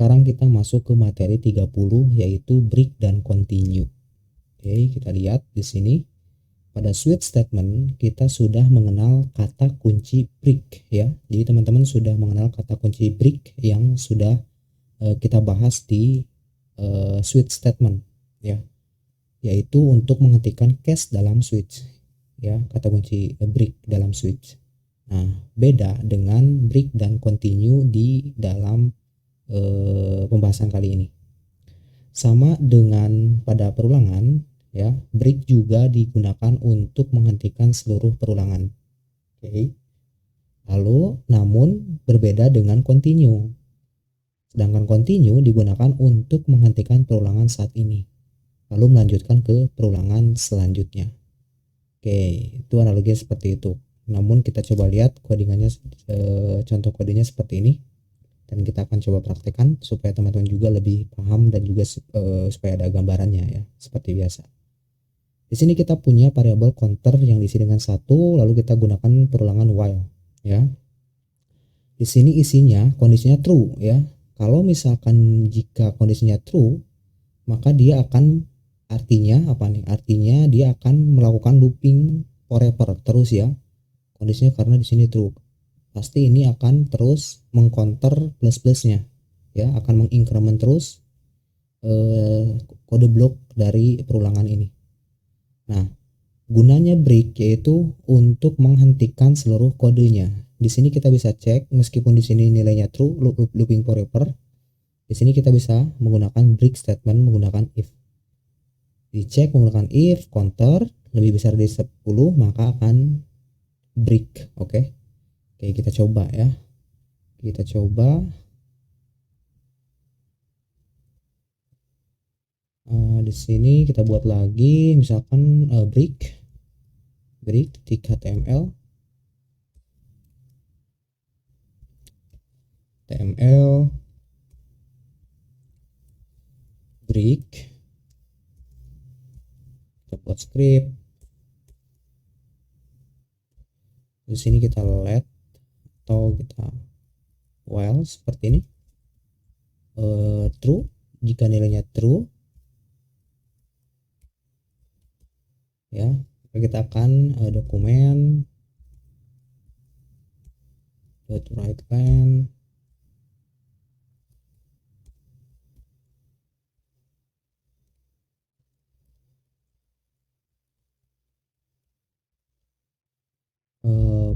Sekarang kita masuk ke materi 30 yaitu break dan continue. Oke, kita lihat di sini. Pada switch statement kita sudah mengenal kata kunci break ya. Jadi teman-teman sudah mengenal kata kunci break yang sudah kita bahas di switch statement ya. Yaitu untuk menghentikan case dalam switch ya, kata kunci break dalam switch. Nah, beda dengan break dan continue di dalam pembahasan kali ini. Sama dengan pada perulangan ya, break juga digunakan untuk menghentikan seluruh perulangan. Oke. Lalu namun berbeda dengan continue. Sedangkan continue digunakan untuk menghentikan perulangan saat ini, lalu melanjutkan ke perulangan selanjutnya. Oke, itu analoginya seperti itu. Namun kita coba lihat codingannya, contoh kodenya seperti ini. Dan kita akan coba praktekkan supaya teman-teman juga lebih paham dan juga supaya ada gambarannya ya, seperti biasa. Di sini kita punya variabel counter yang diisi dengan 1, lalu kita gunakan perulangan while ya. Di sini isinya kondisinya true ya. Kalau misalkan jika kondisinya true, maka dia akan artinya apa nih? Artinya dia akan melakukan looping forever terus ya. Kondisinya karena di sini true. Pasti ini akan terus mengcounter plus-plusnya ya, akan mengincrement terus kode blok dari perulangan ini. Nah, gunanya break yaitu untuk menghentikan seluruh kodenya. Di sini kita bisa cek meskipun di sini nilainya true, looping forever. Di sini kita bisa menggunakan break statement menggunakan if. Dicek menggunakan if counter lebih besar dari 10 maka akan break. Oke, kita coba ya. Kita coba. Di sini kita buat lagi misalkan break html break, kita buat script. Di sini kita let atau kita while seperti ini, true jika nilainya true ya, kita akan dokumen write line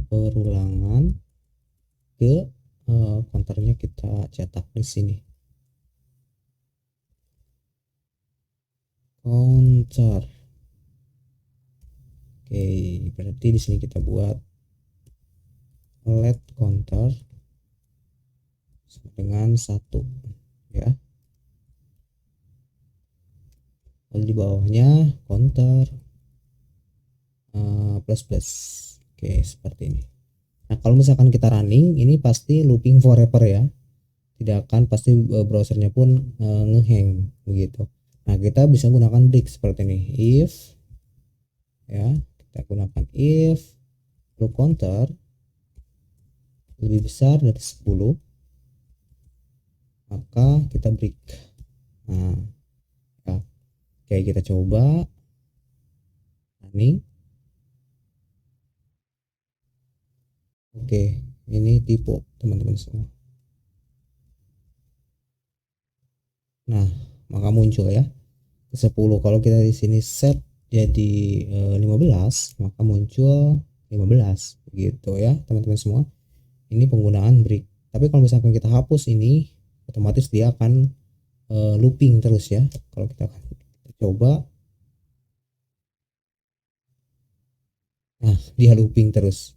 perulangan ke counternya kita cetak di sini counter. Oke, berarti di sini kita buat let counter dengan 1 ya. Lalu di bawahnya counter plus plus. Oke, seperti ini. Nah, kalau misalkan kita running, ini pasti looping forever ya. Tidak akan pasti browsernya pun ngehang begitu. Nah, kita bisa gunakan break seperti ini. If ya, kita gunakan if lalu counter lebih besar dari 10 maka kita break. Nah, ya. Oke, kita coba running. Oke, ini tipe teman-teman semua. Nah, maka muncul ya 10. Kalau kita di sini set jadi 15, maka muncul 15 gitu ya teman-teman semua. Ini penggunaan break. Tapi kalau misalkan kita hapus ini, otomatis dia akan looping terus ya. Kalau kita coba, nah dia looping terus,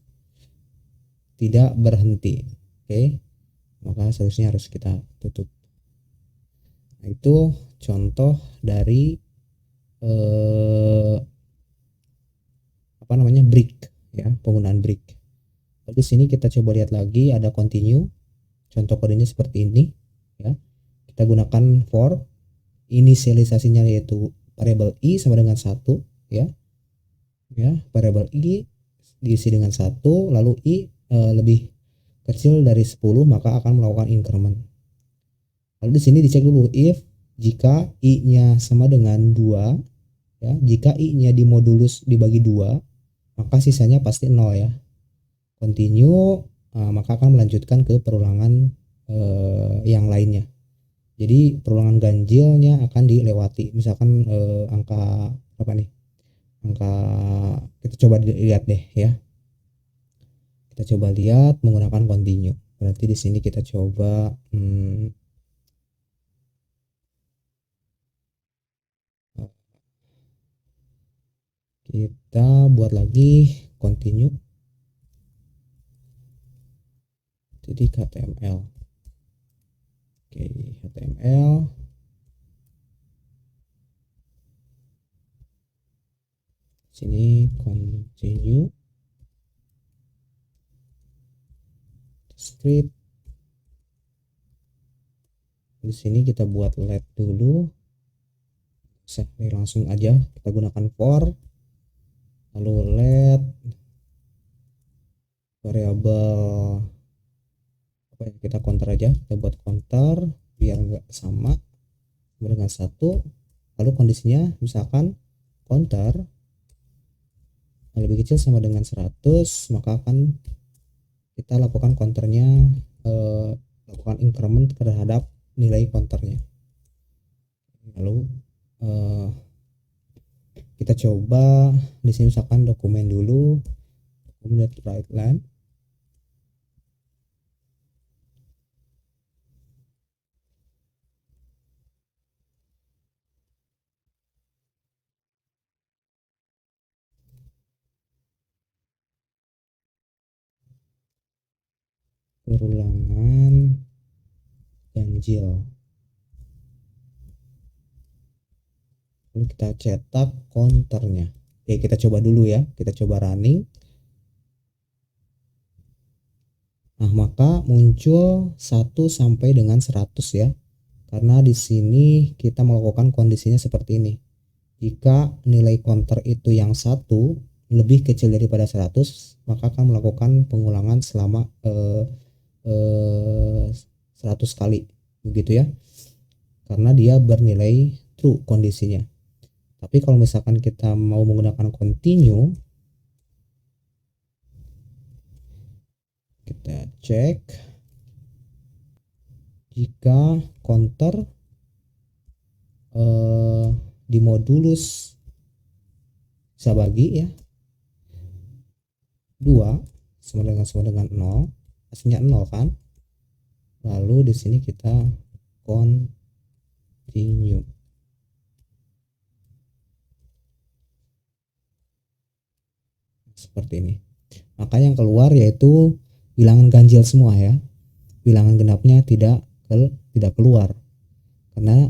tidak berhenti. Oke, maka seharusnya harus kita tutup. Nah, itu contoh dari break ya, penggunaan break. Lalu sini kita coba lihat lagi ada continue. Contoh kodenya seperti ini ya. Kita gunakan for, inisialisasinya yaitu variabel i sama dengan 1 ya. Ya, variabel i diisi dengan 1, lalu i lebih kecil dari 10 maka akan melakukan increment. Lalu di sini dicek dulu if jika i-nya sama dengan 2 ya, jika i-nya dimodulus dibagi 2 maka sisanya pasti 0 ya. Continue, maka akan melanjutkan ke perulangan yang lainnya. Jadi perulangan ganjilnya akan dilewati. Misalkan angka apa nih? Angka kita coba lihat deh ya. Kita coba lihat menggunakan continue. Berarti di sini kita coba kita buat lagi continue titik HTML. Oke, HTML. Sini continue script. Di sini kita buat let dulu. Ini langsung aja kita gunakan for, lalu let variabel apa ya, kita counter aja, kita buat counter biar enggak sama dengan 1. Lalu kondisinya misalkan counter lebih kecil sama dengan 100, maka akan kita lakukan counternya, lakukan increment terhadap nilai counternya. Lalu kita coba di sini misalkan dokumen dulu, kemudian right line, perulangan ganjil. Lalu kita cetak counternya. Oke, kita coba dulu ya. Kita coba running. Nah, maka muncul 1 sampai dengan 100 ya. Karena di sini kita melakukan kondisinya seperti ini. Jika nilai counter itu yang 1 lebih kecil daripada 100, maka akan melakukan pengulangan selama 100 kali. Begitu ya. Karena dia bernilai true kondisinya. Tapi kalau misalkan kita mau menggunakan continue, kita cek jika counter dimodulus bisa bagi ya 2 sama dengan 0, hasilnya 0 kan. Lalu di sini kita continue. Seperti ini. Maka yang keluar yaitu bilangan ganjil semua ya. Bilangan genapnya tidak keluar. Karena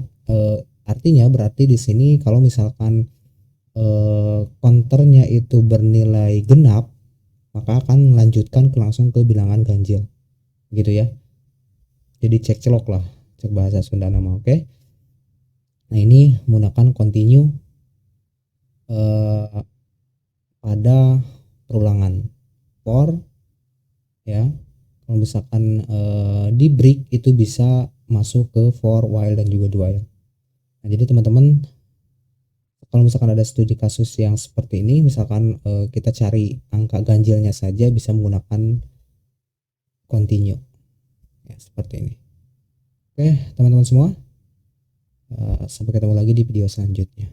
artinya berarti di sini kalau misalkan counternya itu bernilai genap, maka akan melanjutkan langsung ke bilangan ganjil. Gitu ya. Jadi cek celok lah, cek bahasa Sunda nama, oke. Nah, ini menggunakan continue pada perulangan for ya. Kalau misalkan di break itu bisa masuk ke for, while dan juga do while. Nah, jadi teman-teman kalau misalkan ada studi kasus yang seperti ini, misalkan kita cari angka ganjilnya saja bisa menggunakan continue ya, seperti ini. Oke teman-teman semua, sampai ketemu lagi di video selanjutnya.